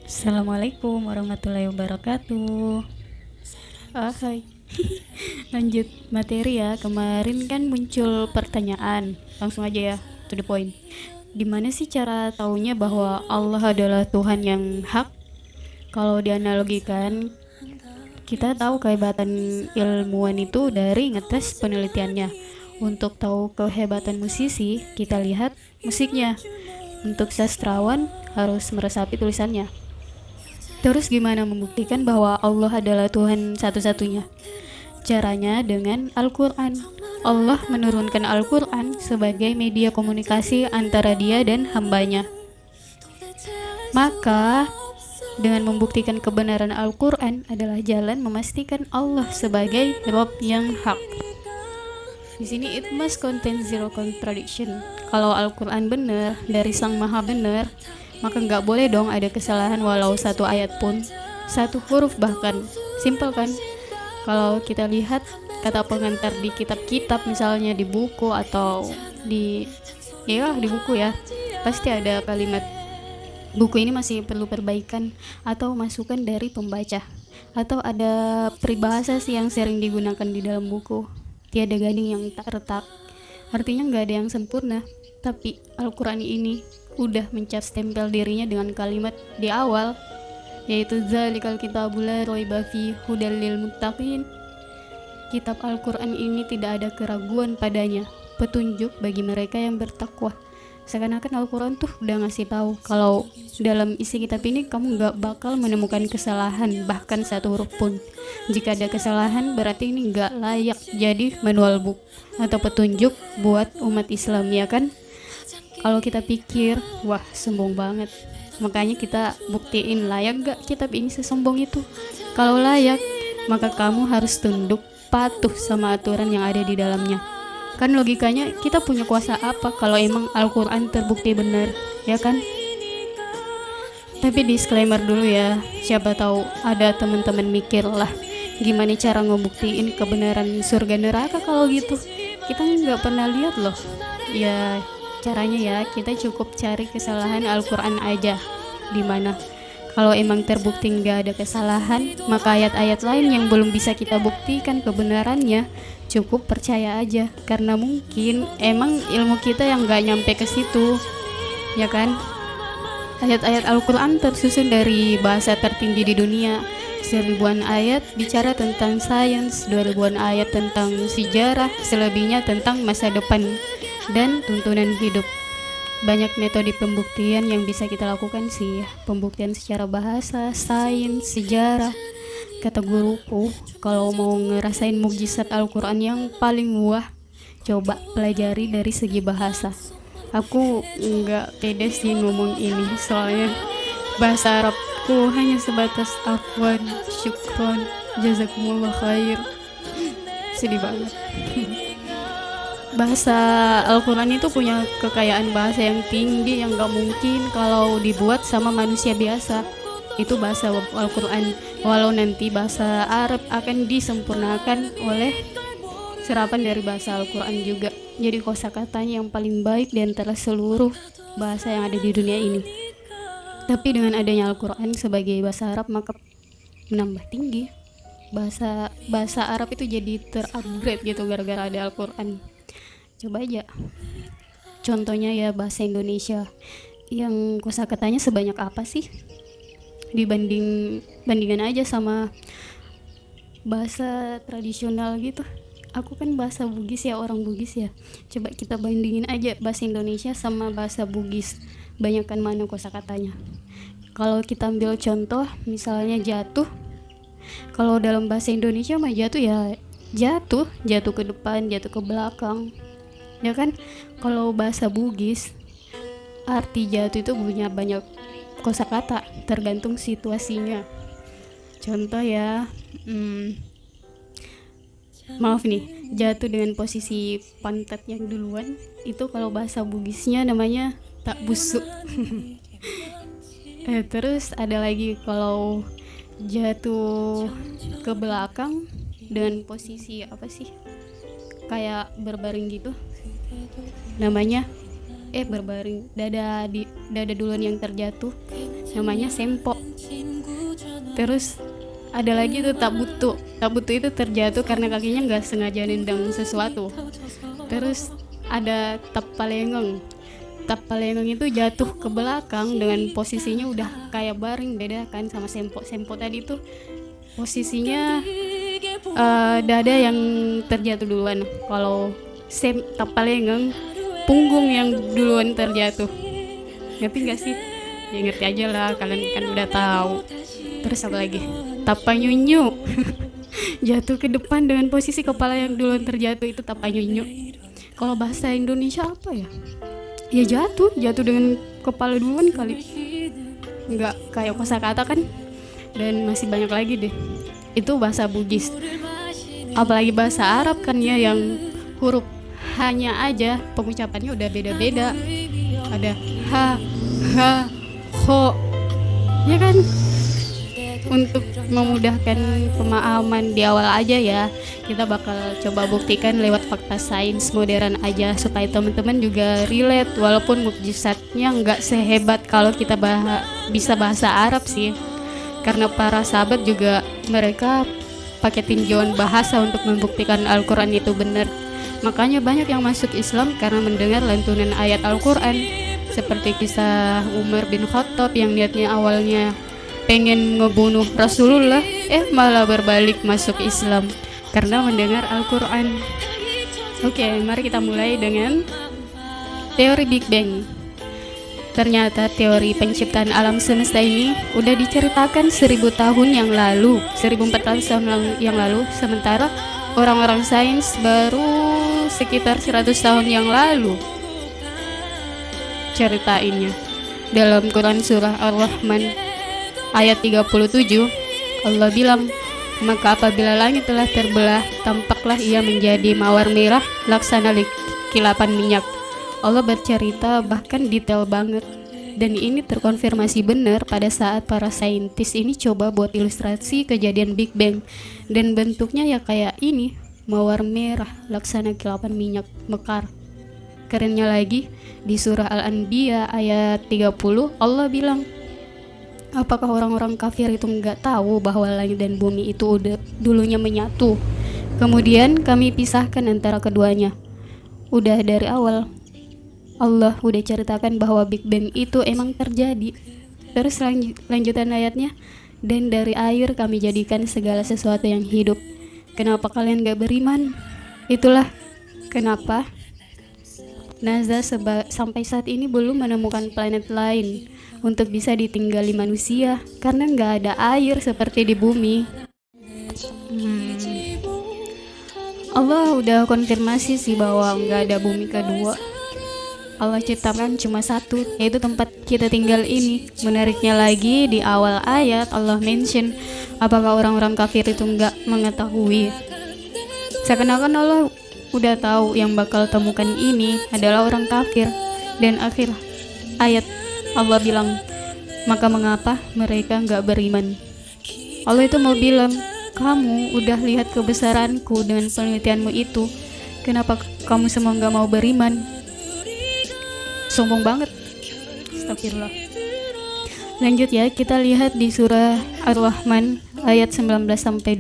Assalamualaikum warahmatullahi wabarakatuh. Hai. Lanjut materi ya. Kemarin kan muncul pertanyaan. Langsung aja ya, to the point. Gimana sih cara taunya bahwa Allah adalah Tuhan yang hak? Kalau dianalogikan, kita tahu kehebatan ilmuwan itu dari ngetes penelitiannya. Untuk tahu kehebatan musisi, kita lihat musiknya. Untuk sastrawan, harus meresapi tulisannya. Terus gimana membuktikan bahwa Allah adalah Tuhan satu-satunya? Caranya dengan Al-Quran. Allah menurunkan Al-Quran sebagai media komunikasi antara dia dan hambanya. Maka dengan membuktikan kebenaran Al-Quran adalah jalan memastikan Allah sebagai Rabb yang hak. Di sini it must contain zero contradiction. Kalau Al-Quran benar dari Sang Maha benar, maka nggak boleh dong ada kesalahan walau satu ayat pun, satu huruf bahkan. Simple kan? Kalau kita lihat kata pengantar di kitab-kitab, misalnya di buku atau di di buku ya, pasti ada kalimat buku ini masih perlu perbaikan atau masukan dari pembaca, atau ada peribahasa sih yang sering digunakan di dalam buku, tiada gading yang tak retak. Artinya nggak ada yang sempurna, tapi Al-Quran ini udah mencap stempel dirinya dengan kalimat di awal, yaitu zalikal kitabul la raiba fi hudal lil muttaqin. Kitab Al-Quran ini tidak ada keraguan padanya, petunjuk bagi mereka yang bertakwa. Seakan-akan Al-Quran tuh udah ngasih tahu kalau dalam isi kitab ini kamu gak bakal menemukan kesalahan, bahkan satu huruf pun. Jika ada kesalahan berarti ini gak layak jadi manual book atau petunjuk buat umat Islam, ya kan? Kalau kita pikir, wah sombong banget, makanya kita buktiin layak gak kitab ini sesombong itu. Kalau layak, maka kamu harus tunduk patuh sama aturan yang ada di dalamnya. Kan logikanya kita punya kuasa apa kalau emang Al-Quran terbukti benar, ya kan? Tapi disclaimer dulu ya, siapa tahu ada teman-teman mikir lah, gimana cara ngebuktiin kebenaran surga neraka kalau gitu? Kita nggak pernah lihat loh. Ya caranya ya, kita cukup cari kesalahan Al-Quran aja. Dimana kalau emang terbukti nggak ada kesalahan, maka ayat-ayat lain yang belum bisa kita buktikan kebenarannya, cukup percaya aja. Karena mungkin emang ilmu kita yang nggak nyampe ke situ, ya kan? Ayat-ayat Al-Quran tersusun dari bahasa tertinggi di dunia. 1000-an ayat bicara tentang sains, 2000-an ayat tentang sejarah, selebihnya tentang masa depan dan tuntunan hidup. Banyak metode pembuktian yang bisa kita lakukan sih, pembuktian secara bahasa, sains, sejarah. Kata guruku, kalau mau ngerasain mukjizat Al-Quran yang paling wah, coba pelajari dari segi bahasa. Aku nggak pede sih ngomong ini, soalnya bahasa Arabku hanya sebatas afwan, syukron, jazakumullah khair. Sedih banget. Bahasa Al-Quran itu punya kekayaan bahasa yang tinggi yang gak mungkin kalau dibuat sama manusia biasa. Itu bahasa Al-Quran, walau nanti bahasa Arab akan disempurnakan oleh serapan dari bahasa Al-Quran juga. Jadi kosakatanya yang paling baik di antara seluruh bahasa yang ada di dunia ini. Tapi dengan adanya Al-Quran sebagai bahasa Arab, maka menambah tinggi. Bahasa Arab itu jadi terupgrade gitu gara-gara ada Al-Quran. Coba aja contohnya ya, bahasa Indonesia yang kosakatanya sebanyak apa sih, bandingan aja sama bahasa tradisional gitu. Aku kan bahasa Bugis ya, orang Bugis ya, coba kita bandingin aja bahasa Indonesia sama bahasa Bugis, banyakkan mana kosakatanya. Kalau kita ambil contoh misalnya jatuh, kalau dalam bahasa Indonesia mah jatuh ya jatuh ke depan, jatuh ke belakang, ya kan? Kalau bahasa Bugis arti jatuh itu punya banyak kosakata tergantung situasinya. Contoh ya, maaf nih, jatuh dengan posisi pantat yang duluan, itu kalau bahasa Bugisnya namanya tak busuk. Terus ada lagi kalau jatuh ke belakang dengan posisi apa sih, kayak berbaring gitu, namanya berbaring, dada duluan yang terjatuh, namanya sempo. Terus ada lagi tuh tabutu. Tabutu itu terjatuh karena kakinya nggak sengaja nendang sesuatu. Terus ada tapalengong. Tapalengong itu jatuh ke belakang dengan posisinya udah kayak baring, beda kan sama sempo. Sempo tadi tuh posisinya dada yang terjatuh duluan. Kalau tapalengong punggung yang duluan terjatuh. Ngerti nggak sih? Ya ngerti aja lah, kalian kan udah tahu. Terus apa lagi? Tapanyunyu. Jatuh ke depan dengan posisi kepala yang duluan terjatuh, itu tapanyunyu. Kalau bahasa Indonesia apa ya? Ya jatuh dengan kepala duluan kali. Nggak kayak kosakata kan? Dan masih banyak lagi deh. Itu bahasa Bugis. Apalagi bahasa Arab kan ya, yang huruf hanya aja pengucapannya udah beda-beda. Ada ha, ho, ya kan? Untuk memudahkan pemahaman di awal aja ya, kita bakal coba buktikan lewat fakta sains modern aja supaya teman-teman juga relate, walaupun mukjizatnya nggak sehebat kalau kita bisa bahasa Arab sih, karena para sahabat juga mereka pakai tinjauan bahasa untuk membuktikan Al-Quran itu benar. Makanya banyak yang masuk Islam karena mendengar lantunan ayat Al-Quran, seperti kisah Umar bin Khattab yang niatnya awalnya pengen ngebunuh Rasulullah, malah berbalik masuk Islam karena mendengar Al-Quran. Oke, mari kita mulai dengan teori Big Bang. Ternyata teori penciptaan alam semesta ini udah diceritakan 1000 tahun yang lalu, 1400 tahun yang lalu, sementara orang-orang sains baru sekitar 100 tahun yang lalu ceritainnya. Dalam Quran surah Ar-Rahman ayat 37, Allah bilang, maka apabila langit telah terbelah, tampaklah ia menjadi mawar merah laksana kilapan minyak. Allah bercerita bahkan detail banget, dan ini terkonfirmasi benar pada saat para saintis ini coba buat ilustrasi kejadian Big Bang, dan bentuknya ya kayak ini, mawar merah laksana kilapan minyak mekar. Kerennya lagi, di surah Al-Anbiya ayat 30 Allah bilang, apakah orang-orang kafir itu nggak tahu bahwa langit dan bumi itu udah dulunya menyatu, kemudian kami pisahkan antara keduanya. Udah dari awal Allah udah ceritakan bahwa Big Bang itu emang terjadi. Terus lanjutan ayatnya, dan dari air kami jadikan segala sesuatu yang hidup. Kenapa kalian gak beriman? Itulah kenapa NASA sampai saat ini belum menemukan planet lain untuk bisa ditinggali manusia, karena nggak ada air seperti di bumi. Allah udah konfirmasi sih bahwa nggak ada bumi kedua. Allah ciptakan cuma satu, yaitu tempat kita tinggal ini. Menariknya lagi, di awal ayat Allah mention, apakah orang-orang kafir itu nggak mengetahui? Seakan-akan Allah udah tahu yang bakal temukan ini adalah orang kafir. Dan akhir ayat Allah bilang, maka mengapa mereka nggak beriman? Allah itu mau bilang, kamu udah lihat kebesaranku dengan penelitianmu itu, kenapa kamu semua nggak mau beriman? Sombong banget. Astagfirullah. Lanjut ya, kita lihat di surah Ar-Rahman ayat 19-20,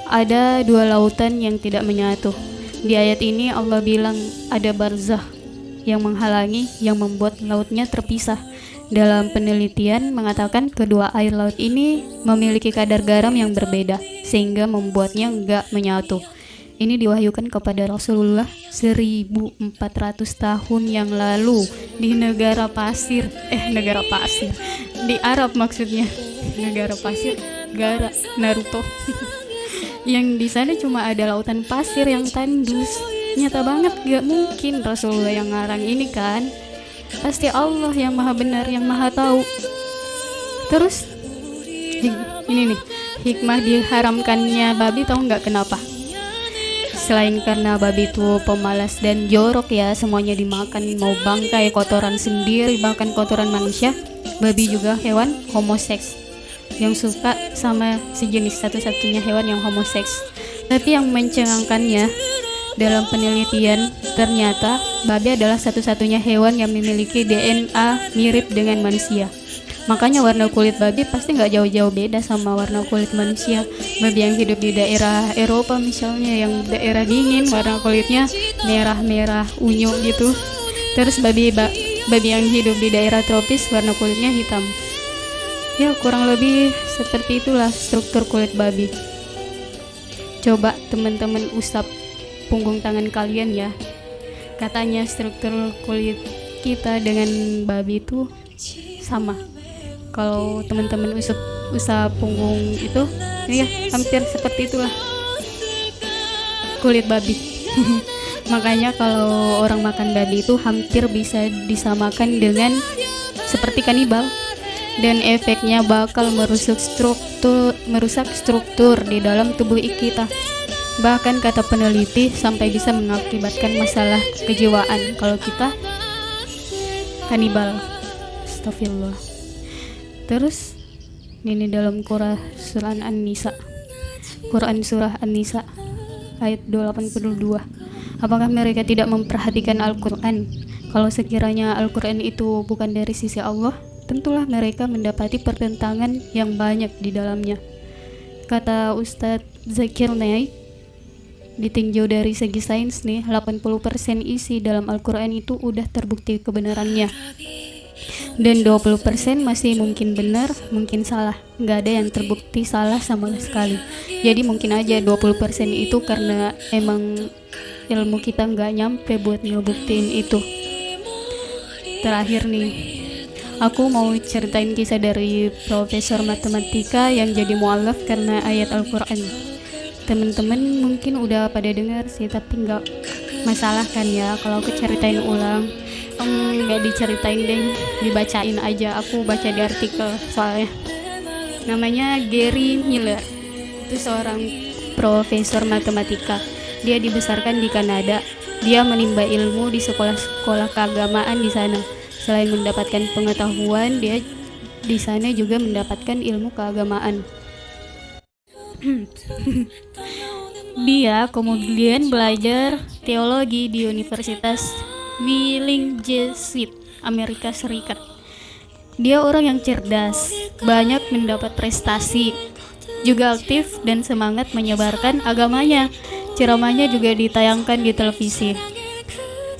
ada dua lautan yang tidak menyatu. Di ayat ini Allah bilang ada barzah yang menghalangi, yang membuat lautnya terpisah. Dalam penelitian mengatakan kedua air laut ini memiliki kadar garam yang berbeda, sehingga membuatnya enggak menyatu. Ini diwahyukan kepada Rasulullah 1400 tahun yang lalu di negara pasir. Di Arab maksudnya. Negara pasir, Gara, Naruto. Yang di sana cuma ada lautan pasir yang tandus. Nyata banget, gak mungkin Rasulullah yang ngarang ini kan. Pasti Allah yang maha benar, yang maha tahu. Terus ini nih, hikmah diharamkannya babi, tahu nggak kenapa? Selain karena babi itu pemalas dan jorok ya, semuanya dimakan, mau bangkai, kotoran sendiri, bahkan kotoran manusia. Babi juga hewan homoseks yang suka sama sejenis, satu-satunya hewan yang homoseks. Tapi yang mencengangkannya, dalam penelitian ternyata babi adalah satu-satunya hewan yang memiliki DNA mirip dengan manusia. Makanya warna kulit babi pasti nggak jauh-jauh beda sama warna kulit manusia. Babi yang hidup di daerah Eropa misalnya, yang daerah dingin, warna kulitnya merah-merah unyu gitu. Terus babi yang hidup di daerah tropis, warna kulitnya hitam. Ya, kurang lebih seperti itulah struktur kulit babi. Coba teman-teman usap punggung tangan kalian ya. Katanya struktur kulit kita dengan babi itu sama. Kalau teman-teman usap punggung itu, ya hampir seperti itulah kulit babi. Makanya kalau orang makan babi itu hampir bisa disamakan dengan seperti kanibal, dan efeknya bakal merusak struktur di dalam tubuh kita. Bahkan kata peneliti sampai bisa mengakibatkan masalah kejiwaan kalau kita kanibal. Astagfirullah. Terus ini dalam Quran surah An-Nisa ayat 282. Apakah mereka tidak memperhatikan Al-Quran? Kalau sekiranya Al-Quran itu bukan dari sisi Allah, tentulah mereka mendapati pertentangan yang banyak di dalamnya. Kata Ustadz Zakir Naik, ditinjau dari segi sains nih, 80% isi dalam Al-Quran itu udah terbukti kebenarannya, dan 20% masih mungkin benar, mungkin salah. Nggak ada yang terbukti salah sama sekali. Jadi mungkin aja 20% itu karena emang ilmu kita nggak nyampe buat ngebuktiin itu. Terakhir nih, aku mau ceritain kisah dari profesor matematika yang jadi mualaf karena ayat Al-Quran. Teman-teman mungkin udah pada dengar sih, tapi nggak masalah kan ya kalau aku ceritain ulang. Nggak diceritain deh, dibacain aja. Aku baca di artikel soalnya. Namanya Gary Miller, itu seorang profesor matematika. Dia dibesarkan di Kanada. Dia menimba ilmu di sekolah-sekolah keagamaan di sana. Selain mendapatkan pengetahuan, dia di sana juga mendapatkan ilmu keagamaan. Dia kemudian belajar teologi di Universitas Wheeling Jesuit, Amerika Serikat. Dia orang yang cerdas, banyak mendapat prestasi, juga aktif dan semangat menyebarkan agamanya. Ceramahnya juga ditayangkan di televisi.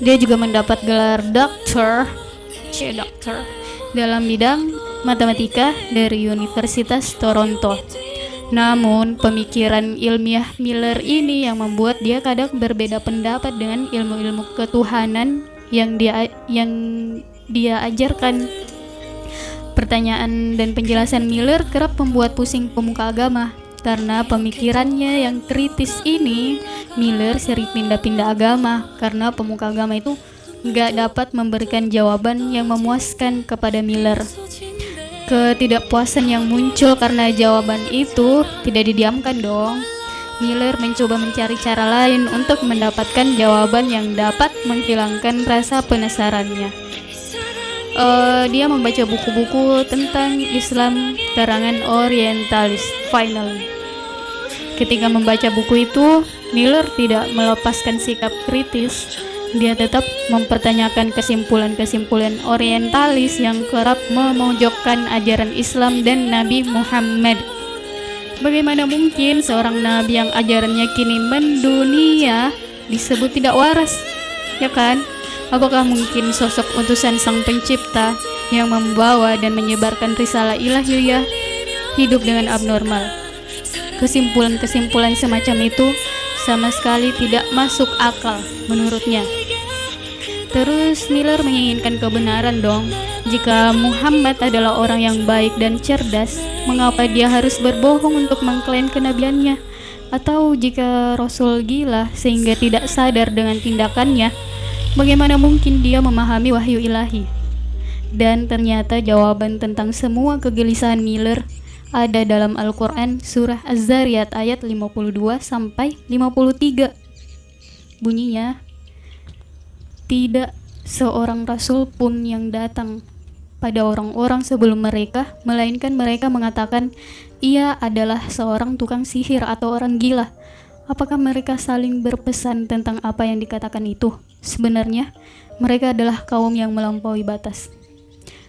Dia juga mendapat gelar doktor dalam bidang matematika dari Universitas Toronto. Namun, pemikiran ilmiah Miller ini yang membuat dia kadang berbeda pendapat dengan ilmu-ilmu ketuhanan yang dia ajarkan. Pertanyaan dan penjelasan Miller kerap membuat pusing pemuka agama. Karena pemikirannya yang kritis ini, Miller sering pindah-pindah agama karena pemuka agama itu nggak dapat memberikan jawaban yang memuaskan kepada Miller. Ketidakpuasan yang muncul karena jawaban itu tidak didiamkan dong. Miller mencoba mencari cara lain untuk mendapatkan jawaban yang dapat menghilangkan rasa penasarannya. Dia membaca buku-buku tentang Islam karangan orientalis. Finally, ketika membaca buku itu, Miller tidak melepaskan sikap kritis. Dia tetap mempertanyakan kesimpulan-kesimpulan orientalis yang kerap memojokkan ajaran Islam dan Nabi Muhammad. Bagaimana mungkin seorang nabi yang ajarannya kini mendunia disebut tidak waras? Ya kan? Apakah mungkin sosok utusan sang pencipta yang membawa dan menyebarkan risalah ilahiyah hidup dengan abnormal? Kesimpulan-kesimpulan semacam itu sama sekali tidak masuk akal menurutnya. Terus Miller menginginkan kebenaran dong. Jika Muhammad adalah orang yang baik dan cerdas, mengapa dia harus berbohong untuk mengklaim kenabiannya? Atau jika Rasul gila sehingga tidak sadar dengan tindakannya, bagaimana mungkin dia memahami wahyu ilahi? Dan ternyata jawaban tentang semua kegelisahan Miller ada dalam Al-Quran surah Az-Zariyat ayat 52 sampai 53. Bunyinya, tidak seorang rasul pun yang datang pada orang-orang sebelum mereka, melainkan mereka mengatakan ia adalah seorang tukang sihir atau orang gila. Apakah mereka saling berpesan tentang apa yang dikatakan itu? Sebenarnya mereka adalah kaum yang melampaui batas.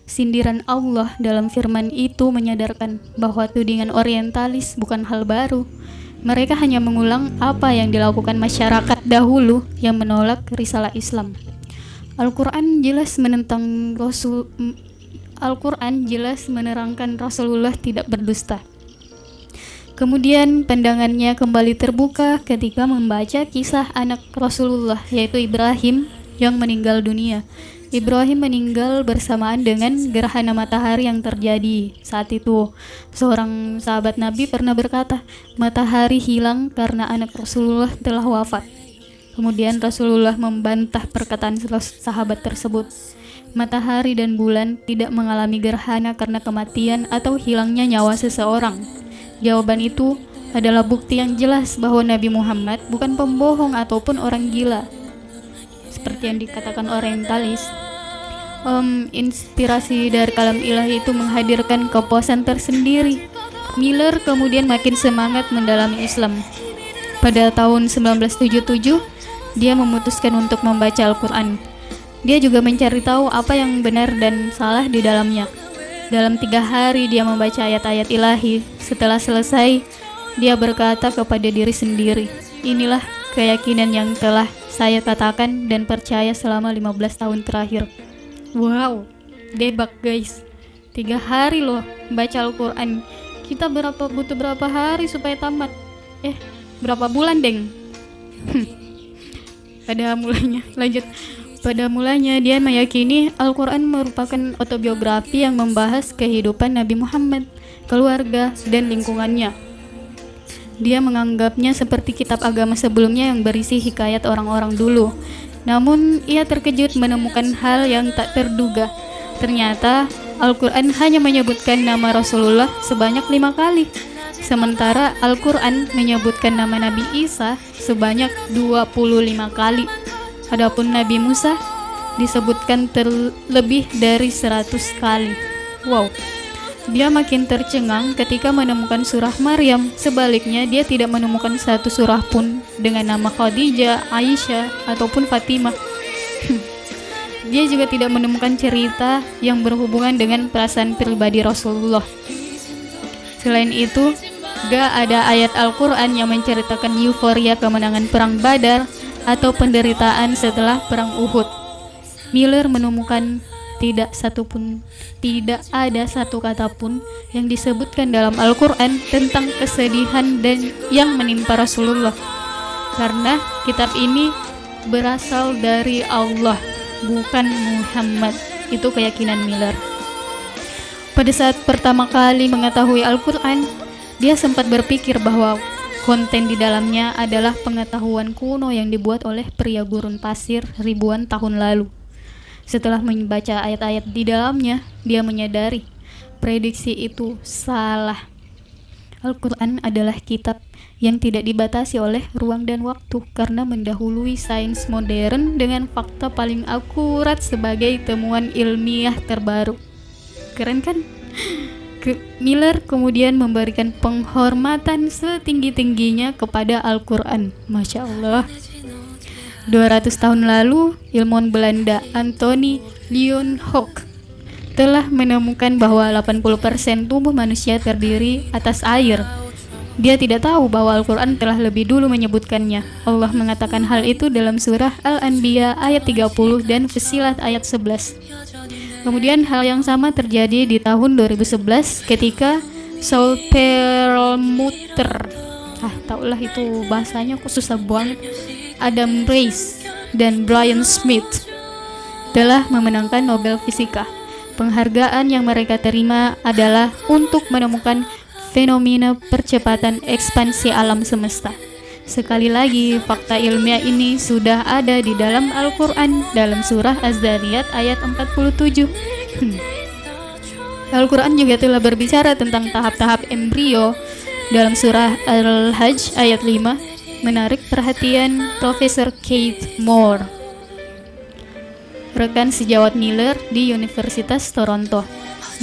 Sindiran Allah dalam firman itu menyadarkan bahwa tudingan orientalis bukan hal baru. Mereka hanya mengulang apa yang dilakukan masyarakat dahulu yang menolak risalah Islam. Al-Quran jelas menerangkan Rasulullah tidak berdusta. Kemudian pandangannya kembali terbuka ketika membaca kisah anak Rasulullah, yaitu Ibrahim yang meninggal dunia. Ibrahim meninggal bersamaan dengan gerhana matahari yang terjadi saat itu. Seorang sahabat Nabi pernah berkata, matahari hilang karena anak Rasulullah telah wafat. Kemudian Rasulullah membantah perkataan sahabat tersebut. Matahari dan bulan tidak mengalami gerhana karena kematian atau hilangnya nyawa seseorang. Jawaban itu adalah bukti yang jelas bahwa Nabi Muhammad bukan pembohong ataupun orang gila, seperti yang dikatakan orientalis. Inspirasi dari kalam ilahi itu menghadirkan kepuasan tersendiri. Miller kemudian makin semangat mendalami Islam. Pada tahun 1977, dia memutuskan untuk membaca Al-Quran. Dia juga mencari tahu apa yang benar dan salah di dalamnya. Dalam 3 hari dia membaca ayat-ayat ilahi. Setelah selesai, dia berkata kepada diri sendiri, inilah keyakinan yang telah saya katakan dan percaya selama 15 tahun terakhir. Wow, debak guys. 3 hari loh baca Al-Quran. Kita butuh berapa hari supaya tamat? Berapa bulan deng? Pada mulanya dia meyakini Al-Quran merupakan autobiografi yang membahas kehidupan Nabi Muhammad, keluarga, dan lingkungannya. Dia menganggapnya seperti kitab agama sebelumnya yang berisi hikayat orang-orang dulu. Namun ia terkejut menemukan hal yang tak terduga. Ternyata Al-Quran hanya menyebutkan nama Rasulullah sebanyak 5 kali, sementara Al-Quran menyebutkan nama Nabi Isa sebanyak 25 kali. Adapun Nabi Musa disebutkan terlebih dari 100 kali. Wow. Dia makin tercengang ketika menemukan surah Maryam. Sebaliknya, dia tidak menemukan satu surah pun dengan nama Khadijah, Aisyah, ataupun Fatimah. Dia juga tidak menemukan cerita yang berhubungan dengan perasaan pribadi Rasulullah. Selain itu, gak ada ayat Al-Quran yang menceritakan euforia kemenangan perang Badar atau penderitaan setelah perang Uhud. Miller menemukan tidak ada satu kata pun yang disebutkan dalam Al-Quran tentang kesedihan dan yang menimpa Rasulullah, karena kitab ini berasal dari Allah, bukan Muhammad. Itu keyakinan Miller. Pada saat pertama kali mengetahui Al-Quran, dia sempat berpikir bahwa konten di dalamnya adalah pengetahuan kuno yang dibuat oleh pria gurun pasir ribuan tahun lalu. Setelah membaca ayat-ayat di dalamnya, dia menyadari prediksi itu salah. Al-Quran adalah kitab yang tidak dibatasi oleh ruang dan waktu karena mendahului sains modern dengan fakta paling akurat sebagai temuan ilmiah terbaru. Keren kan? Miller kemudian memberikan penghormatan setinggi-tingginya kepada Al-Quran. Masya Allah. 200 tahun lalu, ilmuwan Belanda Anthony Leeuwenhoek telah menemukan bahwa 80% tubuh manusia terdiri atas air. Dia tidak tahu bahwa Al-Quran telah lebih dulu menyebutkannya. Allah mengatakan hal itu dalam surah Al-Anbiya ayat 30 dan Fussilat ayat 11. Kemudian hal yang sama terjadi di tahun 2011 ketika Saul Perlmutter, taulah itu bahasanya kok susah banget, Adam Riess dan Brian Smith telah memenangkan Nobel Fisika. Penghargaan yang mereka terima adalah untuk menemukan fenomena percepatan ekspansi alam semesta. Sekali lagi, fakta ilmiah ini sudah ada di dalam Al-Quran dalam surah Az-Zariyat ayat 47. Al-Quran juga telah berbicara tentang tahap-tahap embrio dalam surah Al-Hajj ayat 5. Menarik perhatian Profesor Keith Moore, rekan sejawat Miller di Universitas Toronto.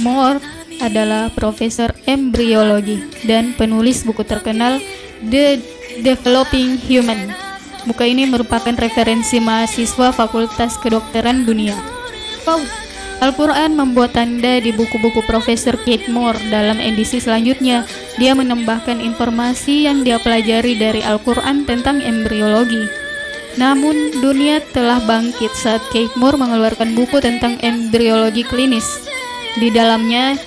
Moore adalah profesor embriologi dan penulis buku terkenal The Developing Human. Buku ini merupakan referensi mahasiswa Fakultas Kedokteran Dunia. Wow, Al-Quran membuat tanda di buku-buku Profesor Keith Moore. Dalam edisi selanjutnya, dia menambahkan informasi yang dia pelajari dari Al-Quran tentang embriologi. Namun, dunia telah bangkit saat Keith Moore mengeluarkan buku tentang embriologi klinis. Di dalamnya,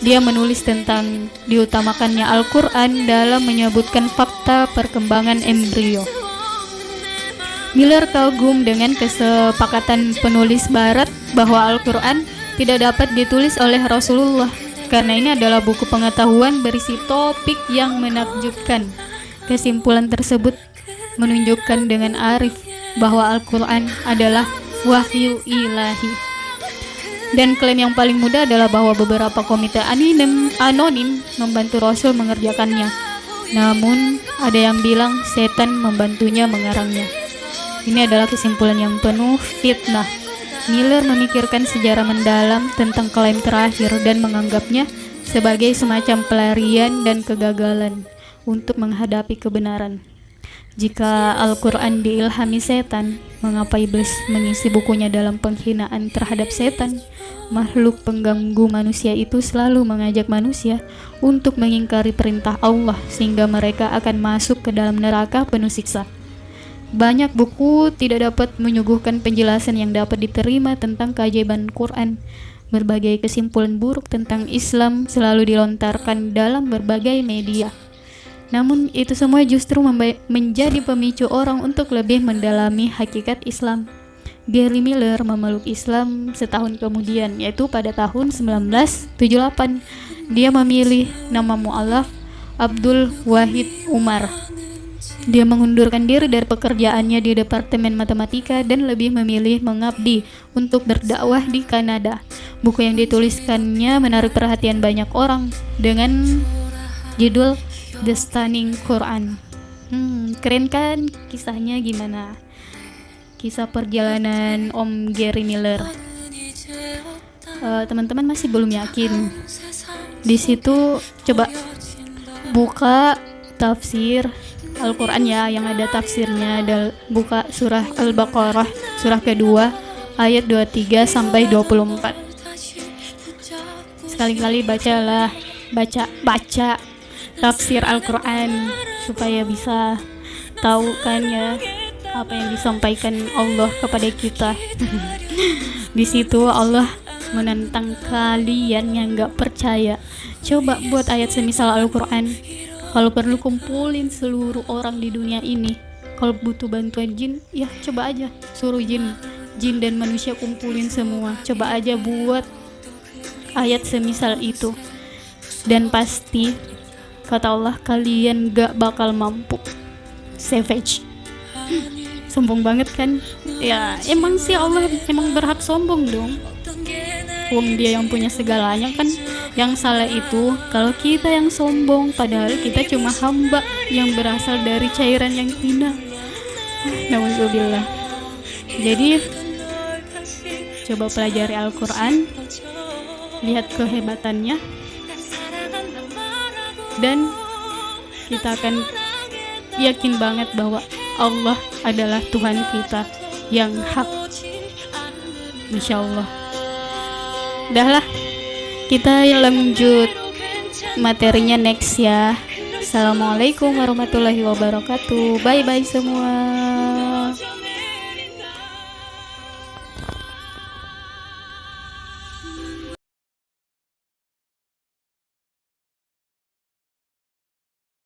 dia menulis tentang diutamakannya Al-Quran dalam menyebutkan fakta perkembangan embrio. Miller kagum dengan kesepakatan penulis Barat bahwa Al-Quran tidak dapat ditulis oleh Rasulullah karena ini adalah buku pengetahuan berisi topik yang menakjubkan. Kesimpulan tersebut menunjukkan dengan arif bahwa Al-Quran adalah wahyu ilahi. Dan klaim yang paling mudah adalah bahwa beberapa komite anonim membantu Rasul mengerjakannya. Namun ada yang bilang setan membantunya mengarangnya. Ini adalah kesimpulan yang penuh fitnah. Miller memikirkan sejarah mendalam tentang klaim terakhir dan menganggapnya sebagai semacam pelarian dan kegagalan untuk menghadapi kebenaran. Jika Al-Quran diilhami setan, mengapa iblis mengisi bukunya dalam penghinaan terhadap setan? Makhluk pengganggu manusia itu selalu mengajak manusia untuk mengingkari perintah Allah sehingga mereka akan masuk ke dalam neraka penuh siksa. Banyak buku tidak dapat menyuguhkan penjelasan yang dapat diterima tentang keajaiban Quran. Berbagai kesimpulan buruk tentang Islam selalu dilontarkan dalam berbagai media. Namun itu semua justru menjadi pemicu orang untuk lebih mendalami hakikat Islam. Gary Miller memeluk Islam setahun kemudian, yaitu pada tahun 1978. Dia memilih nama mu'alaf Abdul Wahid Umar. Dia mengundurkan diri dari pekerjaannya di Departemen Matematika dan lebih memilih mengabdi untuk berdakwah di Kanada. Buku yang dituliskannya menarik perhatian banyak orang dengan judul The Stunning Quran. Keren kan kisahnya? Gimana kisah perjalanan Om Gary Miller? Teman-teman masih belum yakin? Di situ coba buka tafsir Al-Quran ya, yang ada tafsirnya. Buka surah Al-Baqarah, surah kedua, ayat 23 sampai 24. Sekali-kali bacalah, baca tafsir Al-Quran supaya bisa tahu kan ya apa yang disampaikan Allah kepada kita. Di situ Allah menentang kalian yang gak percaya. Coba buat ayat semisal Al-Quran. Kalau perlu kumpulin seluruh orang di dunia ini. Kalau butuh bantuan jin, ya coba aja suruh jin dan manusia kumpulin semua. Coba aja buat ayat semisal itu. Dan pasti kata Allah kalian gak bakal mampu. Savage. Sombong banget kan? Ya emang sih Allah emang berhak sombong dong. Wong dia yang punya segalanya kan. Yang salah itu kalau kita yang sombong, padahal kita cuma hamba yang berasal dari cairan yang hina. Nauzubillah. Jadi coba pelajari Al-Quran, lihat kehebatannya, dan kita akan yakin banget bahwa Allah adalah Tuhan kita yang hak. Insya Allah. Udahlah, kita lanjut materinya next ya. Assalamualaikum warahmatullahi wabarakatuh. Bye bye semua.